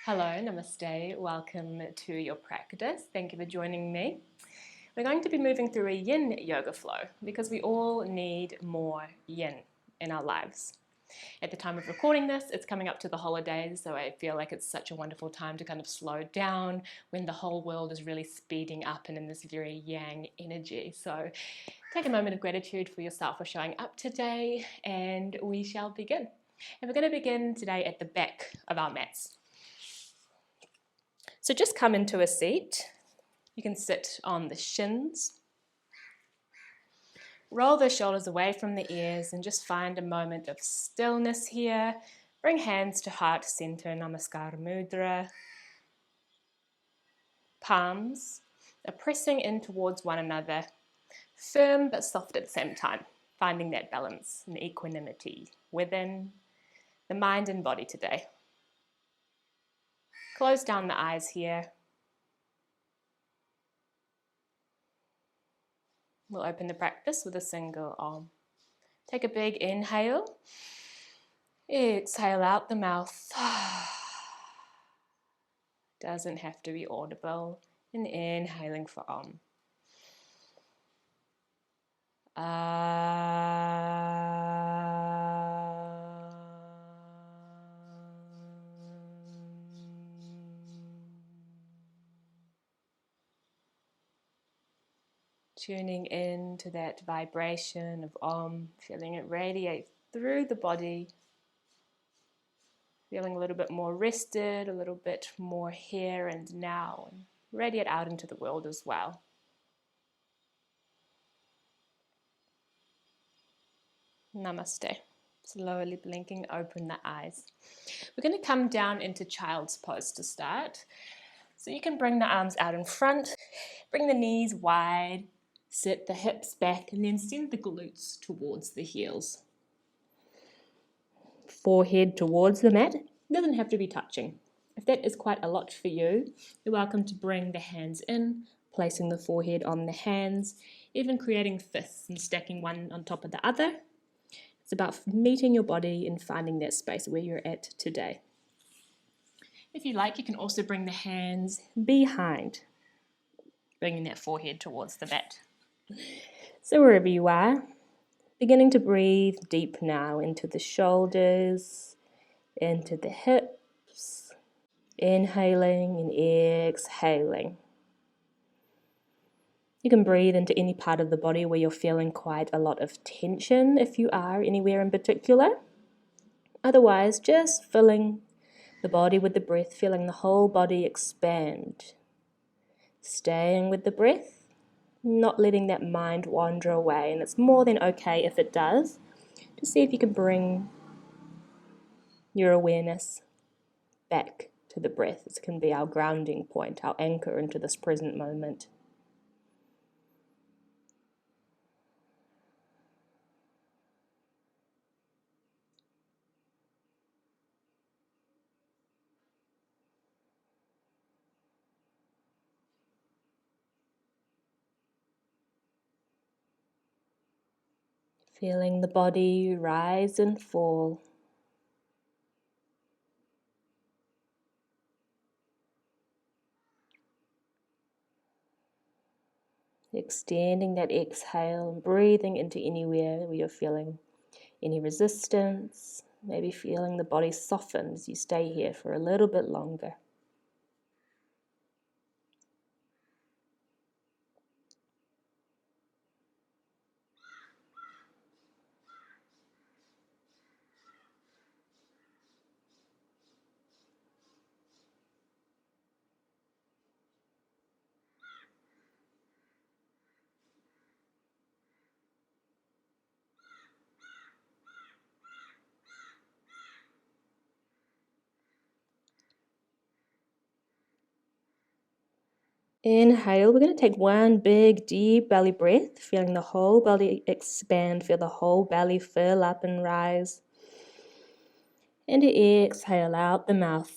Hello, namaste, welcome to your practice. Thank you for joining me. We're going to be moving through a yin yoga flow because we all need more yin in our lives. At the time of recording this, it's coming up to the holidays, so I feel like it's such a wonderful time to kind of slow down when the whole world is really speeding up and in this very yang energy. So take a moment of gratitude for yourself for showing up today, and we shall begin. And we're going to begin today at the back of our mats. So just come into a seat. You can sit on the shins. Roll the shoulders away from the ears and just find a moment of stillness here. Bring hands to heart center, Namaskar Mudra. Palms are pressing in towards one another, firm but soft at the same time, finding that balance and equanimity within the mind and body today. Close down the eyes here. We'll open the practice with a single Om. Take a big inhale. Exhale out the mouth. Doesn't have to be audible. And inhaling for Om. Tuning into that vibration of Om, feeling it radiate through the body, feeling a little bit more rested, a little bit more here and now, and radiate out into the world as well. Namaste. Slowly blinking, open the eyes. We're going to come down into child's pose to start. So you can bring the arms out in front, bring the knees wide, sit the hips back, and then send the glutes towards the heels. Forehead towards the mat. It doesn't have to be touching. If that is quite a lot for you, you're welcome to bring the hands in, placing the forehead on the hands, even creating fists and stacking one on top of the other. It's about meeting your body and finding that space where you're at today. If you like, you can also bring the hands behind, bringing that forehead towards the mat. So wherever you are, beginning to breathe deep now into the shoulders, into the hips, inhaling and exhaling. You can breathe into any part of the body where you're feeling quite a lot of tension, if you are anywhere in particular. Otherwise, just filling the body with the breath, feeling the whole body expand. Staying with the breath, not letting that mind wander away. And it's more than okay if it does. Just see if you can bring your awareness back to the breath. This can be our grounding point, our anchor into this present moment. Feeling the body rise and fall. Extending that exhale and breathing into anywhere where you're feeling any resistance. Maybe feeling the body soften as you stay here for a little bit longer. Inhale, we're going to take one big deep belly breath, feeling the whole belly expand, feel the whole belly fill up and rise. And exhale out the mouth.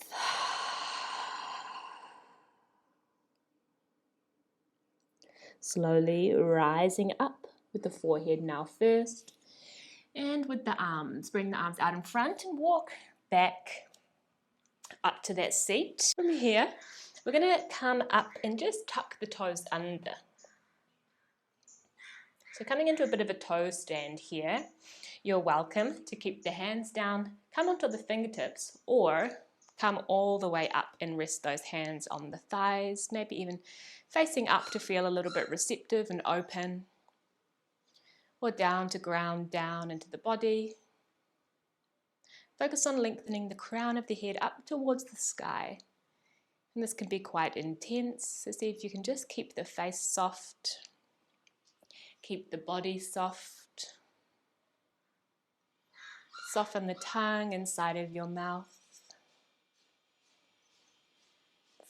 Slowly rising up with the forehead now first. And with the arms, bring the arms out in front and walk back up to that seat. From here, we're going to come up and just tuck the toes under. So coming into a bit of a toe stand here, you're welcome to keep the hands down, come onto the fingertips, or come all the way up and rest those hands on the thighs, maybe even facing up to feel a little bit receptive and open, or down to ground down into the body. Focus on lengthening the crown of the head up towards the sky. And this can be quite intense, so see if you can just keep the face soft, keep the body soft. Soften the tongue inside of your mouth.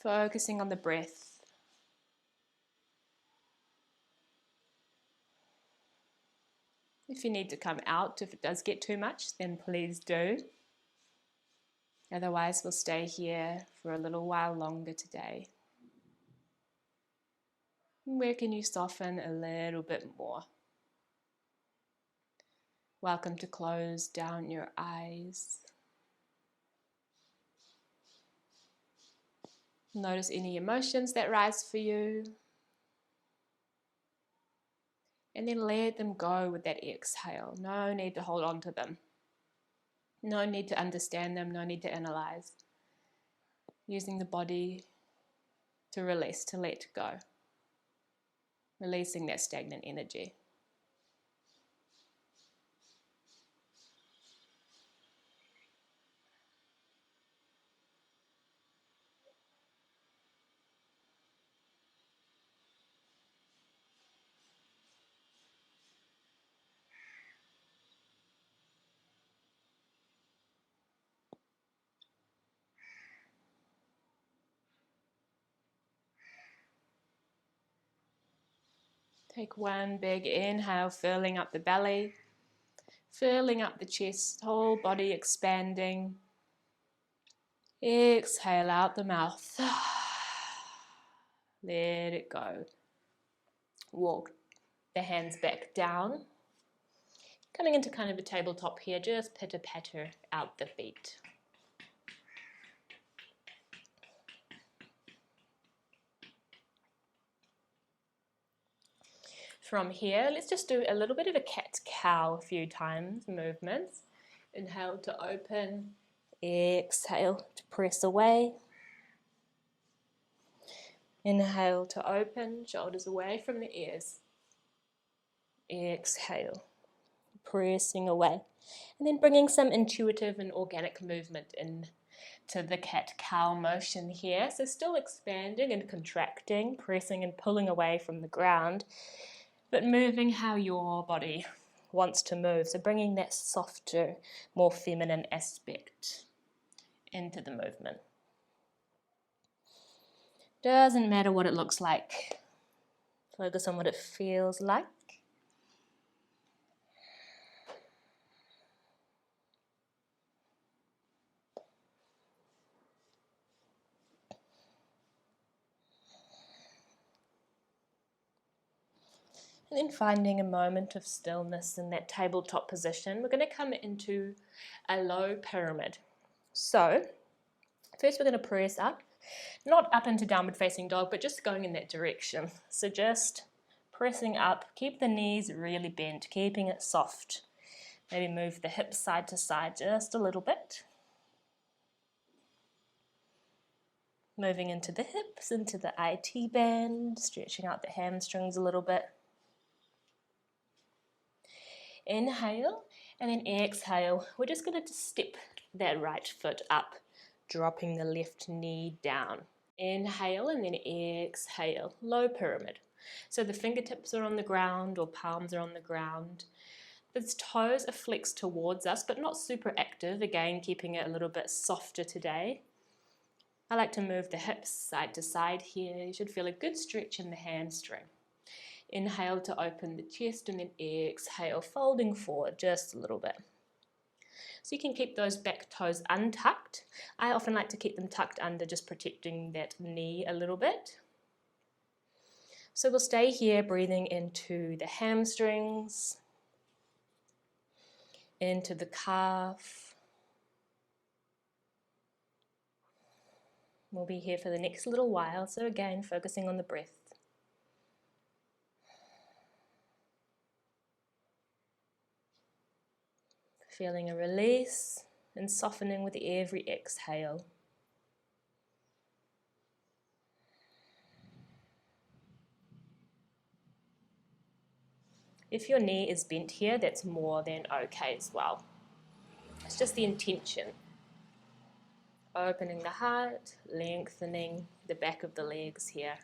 Focusing on the breath. If you need to come out, if it does get too much, then please do. Otherwise, we'll stay here for a little while longer today. Where can you soften a little bit more? Welcome to close down your eyes. Notice any emotions that rise for you. And then let them go with that exhale. No need to hold on to them. No need to understand them. No need to analyze. Using the body to release, to let go. Releasing that stagnant energy. Take one big inhale, filling up the belly, filling up the chest, whole body expanding. Exhale out the mouth. Let it go. Walk the hands back down. Coming into kind of a tabletop here, just pitter-patter out the feet. From here, let's just do a little bit of a cat-cow a few times, movements. Inhale to open, exhale to press away. Inhale to open, shoulders away from the ears. Exhale, pressing away. And then bringing some intuitive and organic movement into the cat-cow motion here. So still expanding and contracting, pressing and pulling away from the ground, but moving how your body wants to move. So bringing that softer, more feminine aspect into the movement. Doesn't matter what it looks like. Focus on what it feels like. And then finding a moment of stillness in that tabletop position, we're going to come into a low pyramid. So, first we're going to press up, not up into downward facing dog, but just going in that direction. So just pressing up, keep the knees really bent, keeping it soft. Maybe move the hips side to side just a little bit. Moving into the hips, into the IT band, stretching out the hamstrings a little bit. Inhale, and then exhale. We're just going to step that right foot up, dropping the left knee down. Inhale, and then exhale, low pyramid. So the fingertips are on the ground or palms are on the ground. The toes are flexed towards us, but not super active. Again, keeping it a little bit softer today. I like to move the hips side to side here. You should feel a good stretch in the hamstring. Inhale to open the chest, and then exhale, folding forward just a little bit. So you can keep those back toes untucked. I often like to keep them tucked under, just protecting that knee a little bit. So we'll stay here, breathing into the hamstrings, into the calf, We'll be here for the next little while, so again, focusing on the breath. Feeling a release and softening with every exhale. If your knee is bent here, that's more than okay as well. It's just the intention. Opening the heart, lengthening the back of the legs here.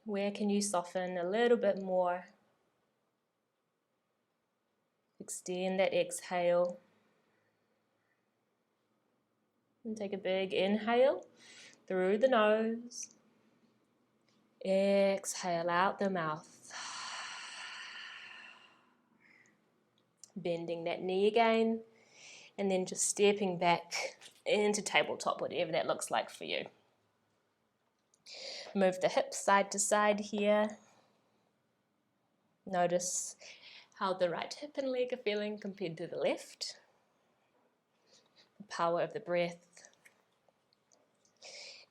Where can you soften a little bit more? Extend that exhale. And take a big inhale through the nose. Exhale out the mouth. Bending that knee again. And then just stepping back into tabletop, whatever that looks like for you. Move the hips side to side here. Notice how the right hip and leg are feeling compared to the left. The power of the breath.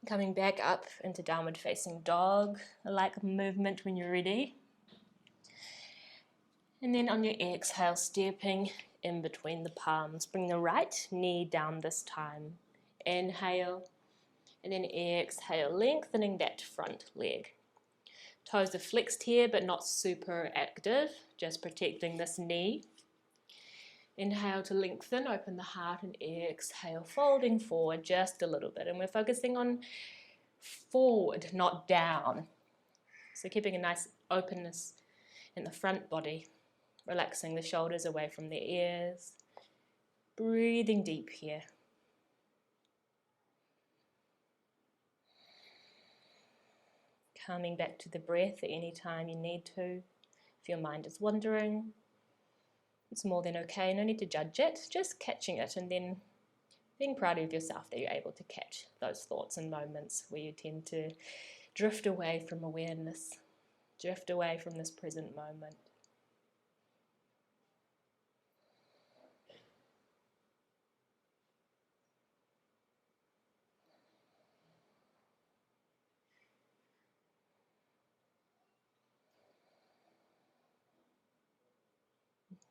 Coming back up into downward facing dog, a light movement when you're ready. And then on your exhale, stepping in between the palms. Bring the right knee down this time. Inhale. And then exhale, lengthening that front leg. Toes are flexed here, but not super active, just protecting this knee. Inhale to lengthen, open the heart, and exhale, folding forward just a little bit. And we're focusing on forward, not down. So keeping a nice openness in the front body, relaxing the shoulders away from the ears. Breathing deep here. Coming back to the breath at any time you need to. If your mind is wandering, it's more than okay. No need to judge it, just catching it and then being proud of yourself that you're able to catch those thoughts and moments where you tend to drift away from awareness, drift away from this present moment.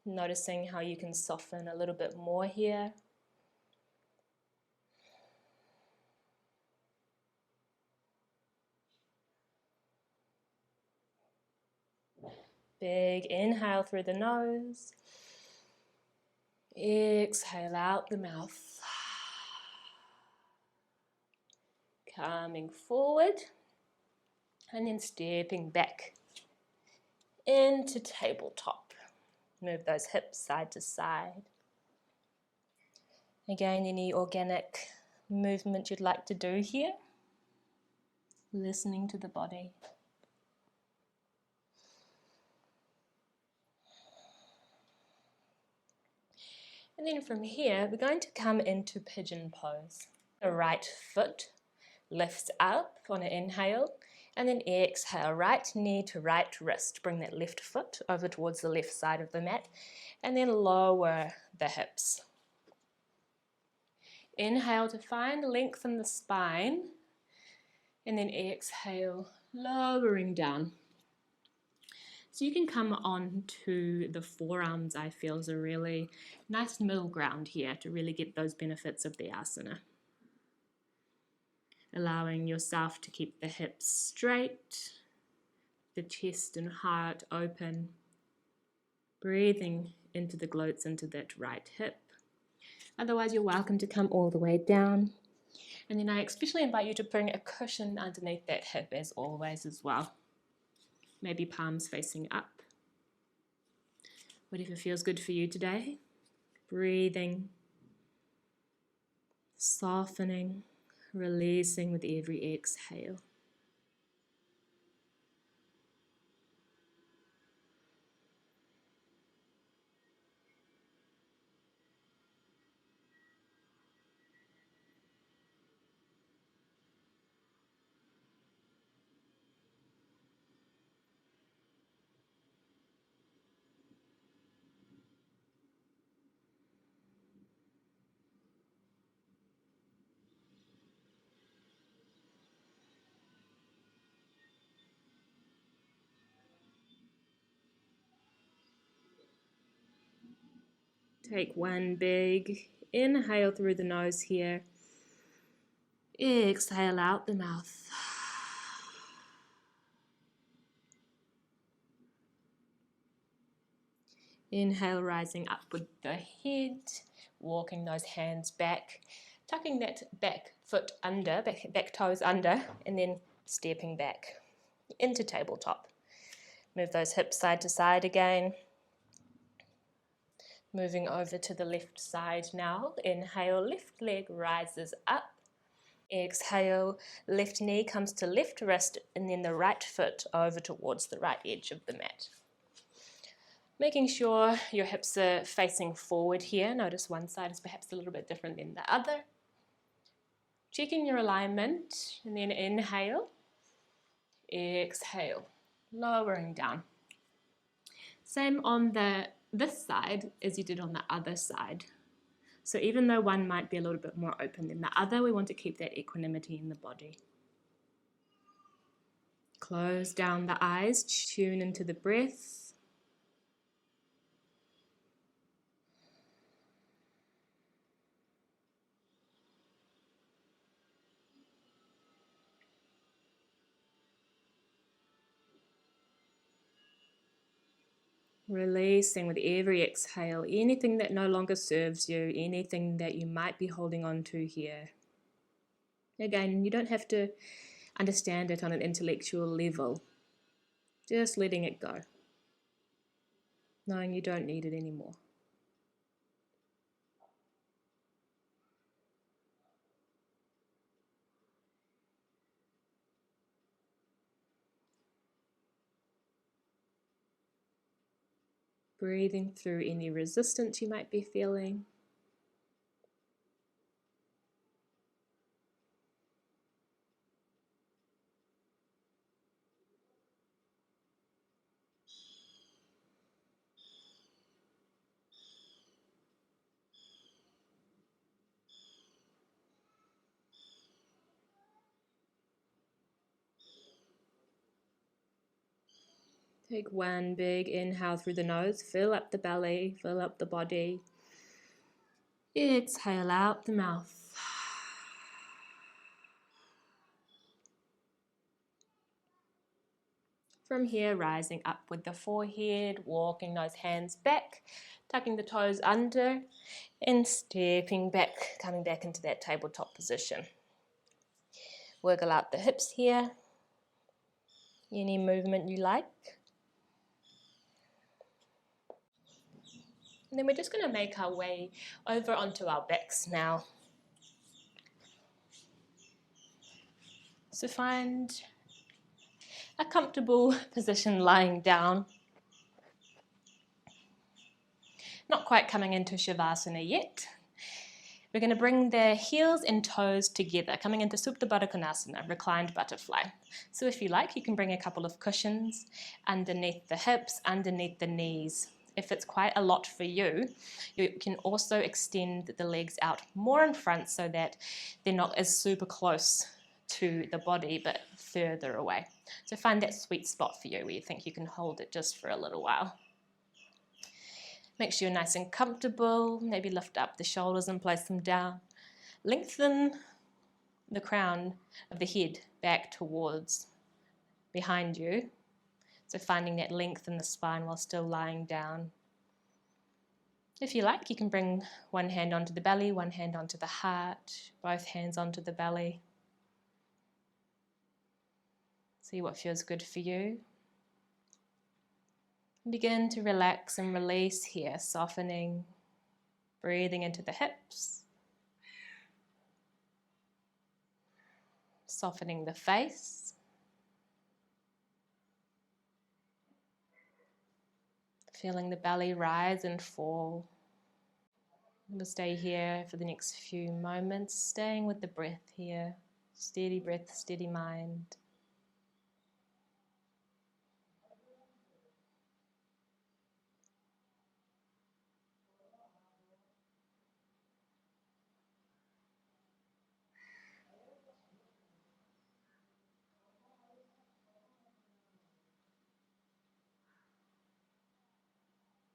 Noticing how you can soften a little bit more here. Big inhale through the nose. Exhale out the mouth. Coming forward and then stepping back into tabletop. Move those hips side to side. Again, any organic movement you'd like to do here. Listening to the body. And then from here, we're going to come into pigeon pose. The right foot lifts up on an inhale, and then exhale, right knee to right wrist. Bring that left foot over towards the left side of the mat, and then lower the hips. Inhale to find length in the spine, and then exhale, lowering down. So you can come on to the forearms, I feel, is a really nice middle ground here to really get those benefits of the asana. Allowing yourself to keep the hips straight, the chest and heart open. Breathing into the glutes, into that right hip. Otherwise, you're welcome to come all the way down. And then I especially invite you to bring a cushion underneath that hip as always as well. Maybe palms facing up. Whatever feels good for you today. Breathing. Softening. Releasing with every exhale. Take one big inhale through the nose here. Exhale out the mouth. Inhale, rising up with the head, walking those hands back, tucking that back foot under, back toes under, and then stepping back into tabletop. Move those hips side to side again. Moving over to the left side now. Inhale, left leg rises up. Exhale, left knee comes to left wrist, and then the right foot over towards the right edge of the mat. Making sure your hips are facing forward here. Notice one side is perhaps a little bit different than the other. Checking your alignment, and then inhale, exhale, lowering down. Same on this side as you did on the other side. So even though one might be a little bit more open than the other, we want to keep that equanimity in the body. Close down the eyes, tune into the breath. Releasing with every exhale anything that no longer serves you, anything that you might be holding on to here. Again, you don't have to understand it on an intellectual level. Just letting it go. Knowing you don't need it anymore. Breathing through any resistance you might be feeling. Take one big inhale through the nose, fill up the belly, fill up the body. Exhale out the mouth. From here, rising up with the forehead, walking those hands back, tucking the toes under, and stepping back, coming back into that tabletop position. Wiggle out the hips here. Any movement you like. And then we're just going to make our way over onto our backs now. So find a comfortable position lying down. Not quite coming into Shavasana yet. We're going to bring the heels and toes together, coming into Supta Baddha Konasana, reclined butterfly. So if you like, you can bring a couple of cushions underneath the hips, underneath the knees. If it's quite a lot for you, you can also extend the legs out more in front so that they're not as super close to the body, but further away. So find that sweet spot for you where you think you can hold it just for a little while. Make sure you're nice and comfortable. Maybe lift up the shoulders and place them down. Lengthen the crown of the head back towards behind you. So finding that length in the spine while still lying down. If you like, you can bring one hand onto the belly, one hand onto the heart, both hands onto the belly. See what feels good for you. Begin to relax and release here, softening, breathing into the hips, softening the face, feeling the belly rise and fall. We'll stay here for the next few moments, staying with the breath here, steady breath, steady mind.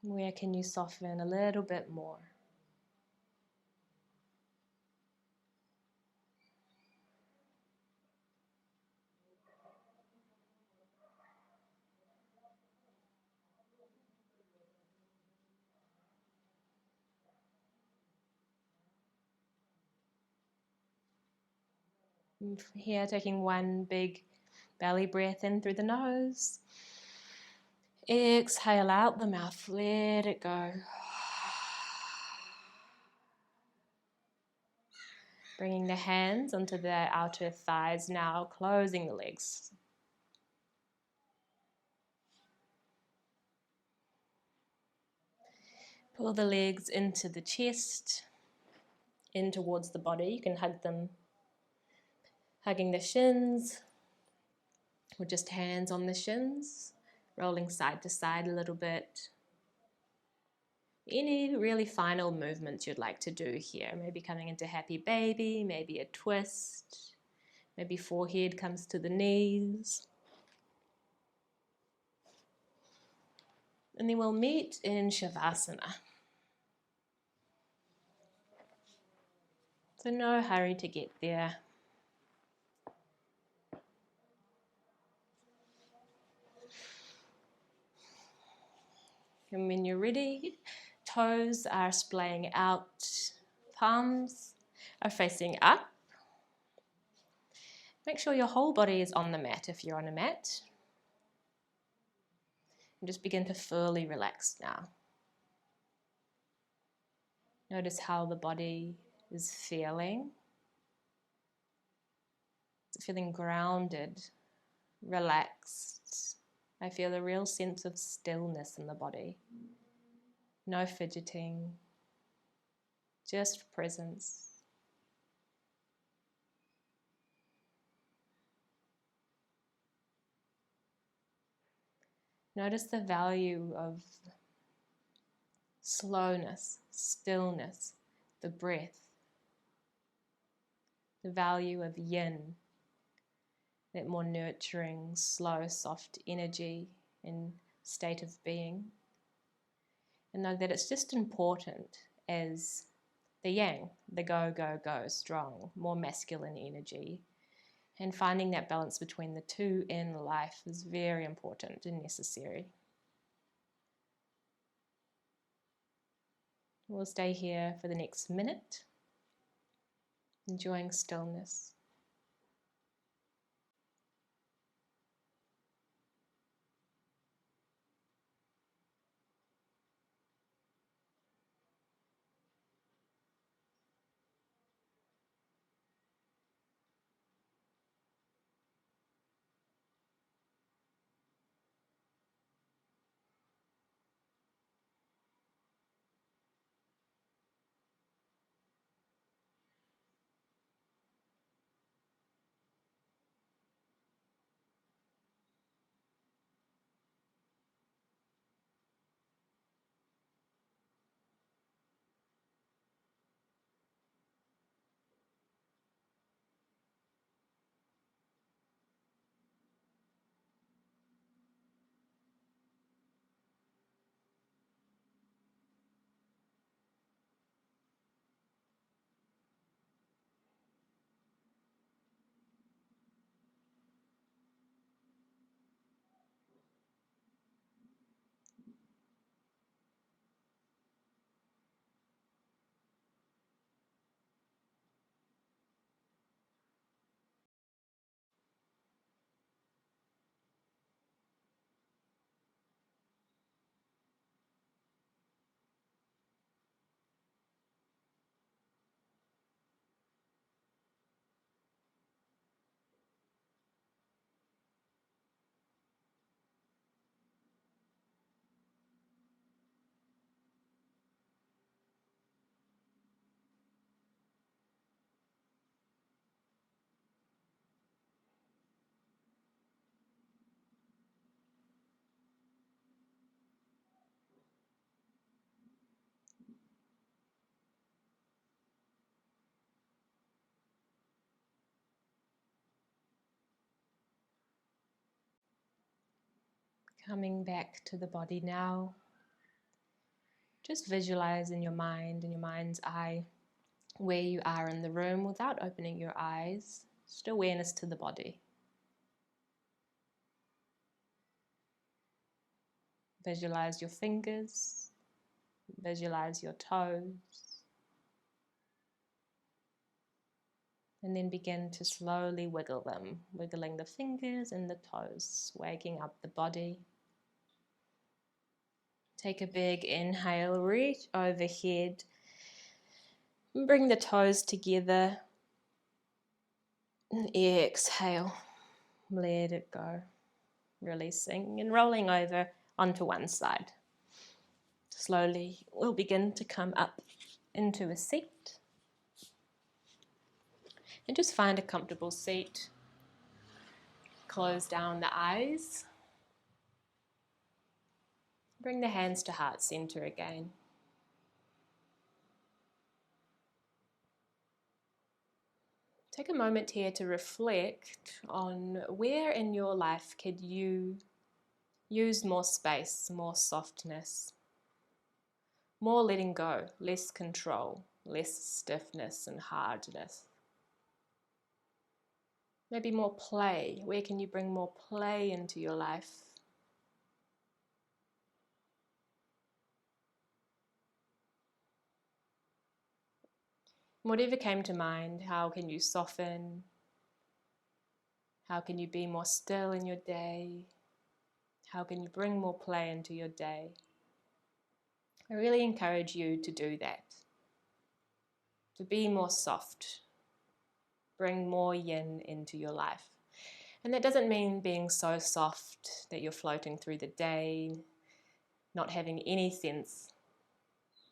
Where can you soften a little bit more? And here, taking one big belly breath in through the nose. Exhale out the mouth, let it go. Bringing the hands onto the outer thighs now, closing the legs. Pull the legs into the chest, in towards the body. You can hug them, hugging the shins, or just hands on the shins, rolling side to side a little bit. Any really final movements you'd like to do here. Maybe coming into happy baby, maybe a twist, maybe forehead comes to the knees. And then we'll meet in Shavasana. So no hurry to get there. And when you're ready, toes are splaying out, palms are facing up. Make sure your whole body is on the mat if you're on a mat. And just begin to fully relax now. Notice how the body is feeling. Is it feeling grounded, relaxed? I feel a real sense of stillness in the body. No fidgeting, just presence. Notice the value of slowness, stillness, the breath, the value of yin, that more nurturing, slow, soft energy and state of being. And know that it's just important as the yang, the go, go, go, strong, more masculine energy. And finding that balance between the two in life is very important and necessary. We'll stay here for the next minute, enjoying stillness. Coming back to the body now, Just visualize in your mind, in your mind's eye, where you are in the room without opening your eyes. Just awareness to the body. Visualize your fingers, visualize your toes, and then begin to slowly wiggle them, wiggling the fingers and the toes, waking up the body. Take a big inhale, reach overhead, and bring the toes together, and exhale, let it go, releasing and rolling over onto one side. Slowly, we'll begin to come up into a seat. And just find a comfortable seat. Close down the eyes. Bring the hands to heart center again. Take a moment here to reflect on where in your life could you use more space, more softness, more letting go, less control, less stiffness and hardness. Maybe more play. Where can you bring more play into your life? Whatever came to mind, how can you soften? How can you be more still in your day? How can you bring more play into your day? I really encourage you to do that. To be more soft. Bring more yin into your life. And that doesn't mean being so soft that you're floating through the day, not having any sense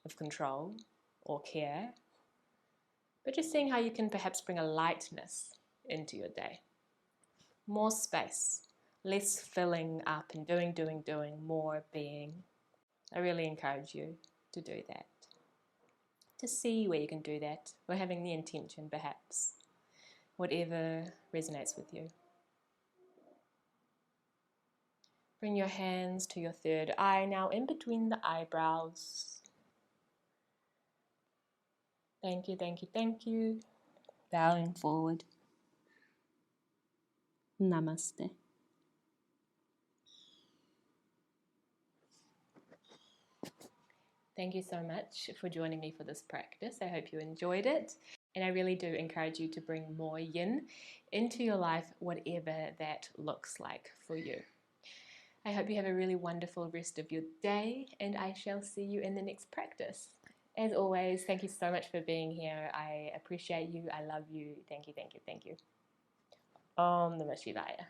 of control or care, but just seeing how you can perhaps bring a lightness into your day. More space, less filling up and doing, more being. I really encourage you to do that. To see where you can do that, or having the intention perhaps, whatever resonates with you. Bring your hands to your third eye now, in between the eyebrows. Thank you, thank you, thank you. Bowing forward. Namaste. Thank you so much for joining me for this practice. I hope you enjoyed it. And I really do encourage you to bring more yin into your life, whatever that looks like for you. I hope you have a really wonderful rest of your day, and I shall see you in the next practice. As always, thank you so much for being here. I appreciate you. I love you. Thank you, thank you, thank you. Om Namah Shivaya.